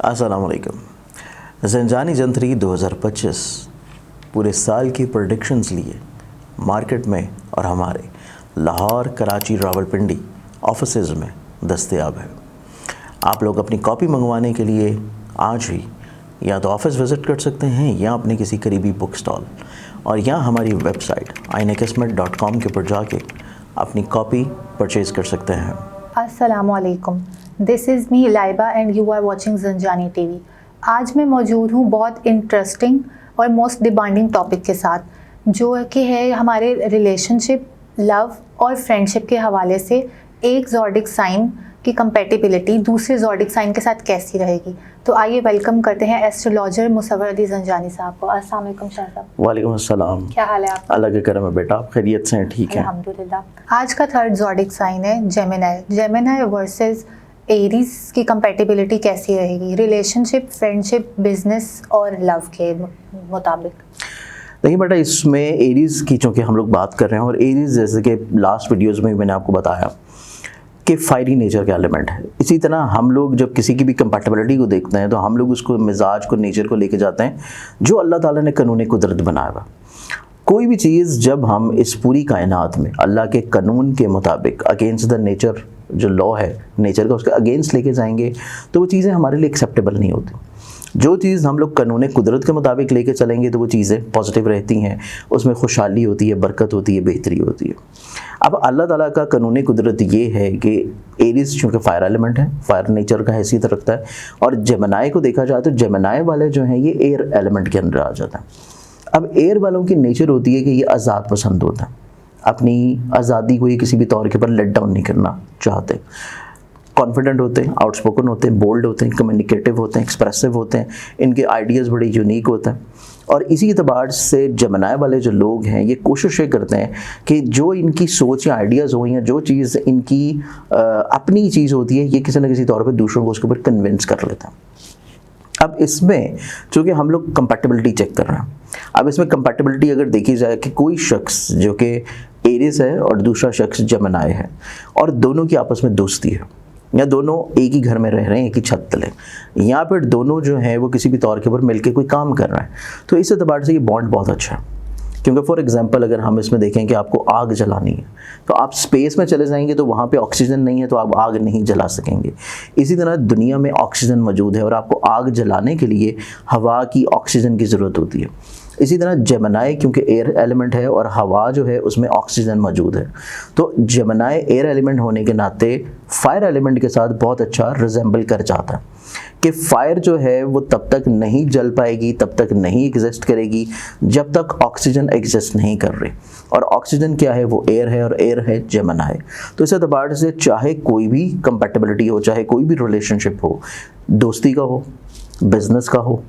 अस्सलामुअलैकुम। ज़ंजानी जंतरी 2025 पूरे साल की प्रेडिक्शंस लिए मार्केट में और हमारे लाहौर, कराची, रावलपिंडी ऑफिसेज़ में दस्तयाब है। आप लोग अपनी कॉपी मंगवाने के लिए आज ही या तो ऑफ़िस विज़िट कर सकते हैं या अपने किसी करीबी बुक स्टॉल और या हमारी वेबसाइट ainakismat.com के ऊपर जाके अपनी कॉपी परचेज़ कर सकते हैं। अस्सलामुअलैकुम, this is me Laiba and you are watching Zanjani TV. आज मैं मौजूद हूँ बहुत इंटरेस्टिंग और मोस्ट डिमांडिंग टॉपिक के साथ, जो कि है हमारे रिलेशनशिप, लव और फ्रेंडशिप के हवाले से एक ज़ोडिक साइन की कंपैटिबिलिटी दूसरे ज़ोडिक साइन के साथ कैसी रहेगी। तो आइए वेलकम करते हैं एस्ट्रोलॉजर मुसव्वर अली ज़ंजानी साहब को। अस्सलाम वालेकुम शाह साहब। वालेकुम अस्सलाम। क्या हाल है आपका? अल्लाह के करम है बेटा, आप खैरियत से हैं? ठीक है अल्हम्दुलिल्लाह। आज का थर्ड ज़ोडिक साइन है जेमिनी वर्सेस एरीज की कंपैटिबिलिटी कैसी रहेगी रिलेशनशिप, फ्रेंडशिप, बिजनेस और लव के मुताबिक। देखिए बेटा, इसमें एरीज़ की चूँकि हम लोग बात कर रहे हैं और एरीज़ जैसे कि लास्ट वीडियोस में मैंने आपको बताया कि फायरी नेचर का एलिमेंट है। इसी तरह हम लोग जब किसी की भी कंपैटिबिलिटी को देखते हैं तो हम लोग उसको मिजाज को, नेचर को लेके जाते हैं जो अल्लाह ताला ने कानून कुदरत बनाया हुआ। कोई भी चीज़ जब हम इस पूरी कायनात में अल्लाह के कानून के मुताबिक अगेंस्ट द नेचर, जो लॉ है नेचर का, उसके अगेंस्ट लेके जाएंगे तो वो चीज़ें हमारे लिए एक्सेप्टेबल नहीं होती। जो चीज़ हम लोग कानून कुदरत के मुताबिक लेके चलेंगे तो वो चीज़ें पॉजिटिव रहती हैं, उसमें खुशहाली होती है, बरकत होती है, बेहतरी होती है। अब अल्लाह ताला का कानून कुदरत ये है कि एरीज चूँकि फायर एलिमेंट है, फायर नेचर का हैसियत रखता है, और जेमिनी को देखा जाए तो जेमिनी वाले जो हैं ये एयर एलिमेंट के अंदर आ जाता है। अब एयर वालों की नेचर होती है कि ये आज़ाद पसंद होता है, अपनी आज़ादी को ये किसी भी तौर के ऊपर लेट डाउन नहीं करना चाहते, कॉन्फिडेंट होते हैं, आउटस्पोकन होते हैं, बोल्ड होते हैं, कम्युनिकेटिव होते हैं, एक्सप्रेसिव होते हैं, इनके आइडियाज़ बड़े यूनिक होते हैं। और इसी एतबार से जेमिनी वाले जो लोग हैं ये कोशिश ये करते हैं कि जो इनकी सोच या आइडियाज़ हो या जो चीज़ इनकी अपनी चीज़ होती है ये किसी न किसी तौर पर दूसरों को उसके ऊपर कन्विंस कर लेते हैं। अब इसमें चूँकि हम लोग कंपैटिबिलिटी चेक कर रहे हैं, अब इसमें कंपैटिबिलिटी अगर देखी जाए कि कोई शख्स जो कि एरीज है और दूसरा शख्स जेमिनी है और दोनों की आपस में दोस्ती है या दोनों एक ही घर में रह रहे हैं, एक ही छत तले, या फिर दोनों जो हैं वो किसी भी तौर के ऊपर मिलकर कोई काम कर रहे हैं, तो इस एतबार से ये बॉन्ड बहुत अच्छा है। क्योंकि फॉर एग्जांपल अगर हम इसमें देखें कि आपको आग जलानी है तो आप स्पेस में चले जाएंगे तो वहाँ पे ऑक्सीजन नहीं है तो आप आग नहीं जला सकेंगे। इसी तरह दुनिया में ऑक्सीजन मौजूद है और आपको आग जलाने के लिए हवा की, ऑक्सीजन की ज़रूरत होती है। इसी तरह जेमिनी क्योंकि एयर एलिमेंट है और हवा जो है उसमें ऑक्सीजन मौजूद है, तो जेमिनी एयर एलिमेंट होने के नाते फायर एलिमेंट के साथ बहुत अच्छा रिजेंबल कर जाता है कि फायर जो है वो तब तक नहीं जल पाएगी, तब तक नहीं एग्जिस्ट करेगी जब तक ऑक्सीजन एग्जिस्ट नहीं कर रही। और ऑक्सीजन क्या है? वो एयर है और एयर है जेमिनी। तो इस एतबार से चाहे कोई भी कंपैटिबिलिटी हो, चाहे कोई भी रिलेशनशिप हो, दोस्ती का हो, बिजनेस का हो,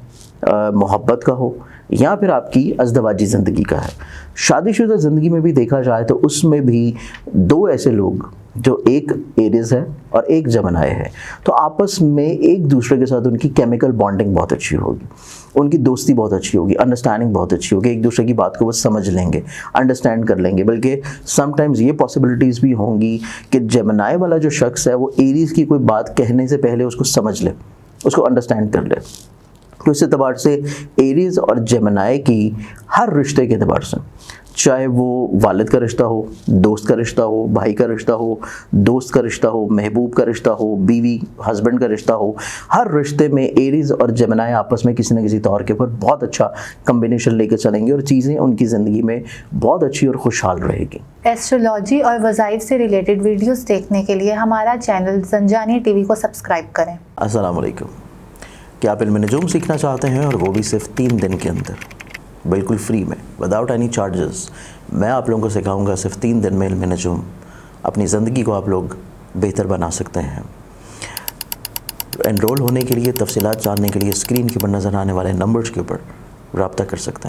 मोहब्बत का हो, या फिर आपकी अज़दवाजी ज़िंदगी का है, शादीशुदा ज़िंदगी में भी देखा जाए तो उसमें भी दो ऐसे लोग जो एक एरीज है और एक जेमिनी है, तो आपस में एक दूसरे के साथ उनकी केमिकल बॉन्डिंग बहुत अच्छी होगी, उनकी दोस्ती बहुत अच्छी होगी, अंडरस्टैंडिंग बहुत अच्छी होगी, एक दूसरे की बात को वो समझ लेंगे, अंडरस्टैंड कर लेंगे। बल्कि समटाइम्स ये पॉसिबिलिटीज़ भी होंगी कि जेमिनी वाला जो शख्स है वो एरीज की कोई बात कहने से पहले उसको समझ ले, उसको अंडरस्टैंड कर ले। तो इस एतबार से एरीज और जेमिनी की हर रिश्ते के एतबार से, चाहे वो वालिद का रिश्ता हो, दोस्त का रिश्ता हो, भाई का रिश्ता हो, दोस्त का रिश्ता हो, महबूब का रिश्ता हो, बीवी हस्बैंड का रिश्ता हो, हर रिश्ते में एरीज और जेमिनी आपस में किसी न किसी तौर के ऊपर बहुत अच्छा कम्बिनेशन लेके चलेंगे और चीज़ें उनकी ज़िंदगी में बहुत अच्छी और खुशहाल रहेगी। एस्ट्रोलॉजी और वज़ाइफ से रिलेटेड वीडियोस देखने के लिए हमारा चैनल ज़ंजानी टीवी को सब्सक्राइब करें। अस्सलाम वालेकुम। क्या आप इल्म नजूम सीखना चाहते हैं और वो भी सिर्फ 3 दिन के अंदर, बिल्कुल फ्री में, विदाउट एनी चार्जेस? मैं आप लोगों को सिखाऊंगा सिर्फ 3 दिन में इल्म नजूम। अपनी ज़िंदगी को आप लोग बेहतर बना सकते हैं। एनरोल होने के लिए, तफसीलात जानने के लिए स्क्रीन के ऊपर नज़र आने वाले नंबर्स के ऊपर रब्ता कर सकते